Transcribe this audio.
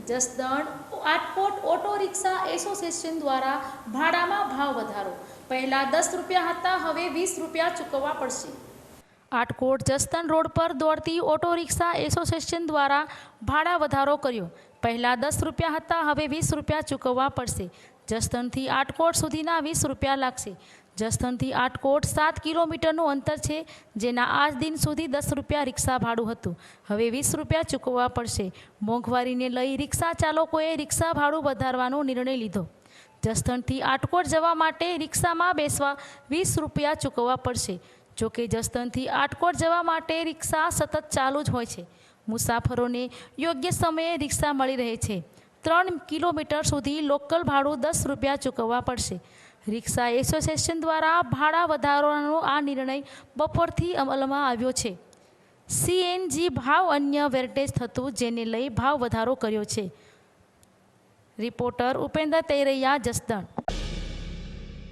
Jasdan Atkot auto rickshaw association દ્વારા ભાડામાં ભાવ વધારો. પહેલાં 10 રૂપિયા હતા, હવે 20 રૂપિયા ચૂકવવા પડશે. આટકોટ જસદણ રોડ પર દોડતી ઓટો રિક્ષા એસોસિએશન દ્વારા ભાડા વધારો કર્યો. પહેલાં 10 રૂપિયા હતા, હવે 20 રૂપિયા ચૂકવવા પડશે. જસદણથી આટકોટ સુધીના 20 રૂપિયા લાગશે. જસદણથી આટકોટ 7 કિલોમીટરનું અંતર છે, જેના આજ દિન સુધી 10 રૂપિયા રિક્ષા ભાડું હતું. હવે 20 રૂપિયા ચૂકવવા પડશે. મોંઘવારીને લઈ રિક્ષા ચાલકોએ રિક્ષા ભાડું વધારવાનો નિર્ણય લીધો. જસદણથી આટકોટ જવા માટે રિક્ષામાં બેસવા 20 રૂપિયા ચૂકવવા પડશે. જોકે જસદણથી આટકોટ જવા માટે રિક્ષા સતત ચાલુ જ હોય છે. મુસાફરોને યોગ્ય સમયે રિક્ષા મળી રહે છે. 3 કિલોમીટર સુધી લોકલ ભાડું 10 રૂપિયા ચૂકવવા પડશે. રિક્ષા એસોસિએશન દ્વારા ભાડા વધારવાનો આ નિર્ણય બપોરથી અમલમાં આવ્યો છે. સીએનજી ભાવ અન્ય વેરટેજ થતું, જેને લઈ ભાવ વધારો કર્યો છે. રિપોર્ટર ઉપેન્દ્ર તૈરૈયા, જસદણ.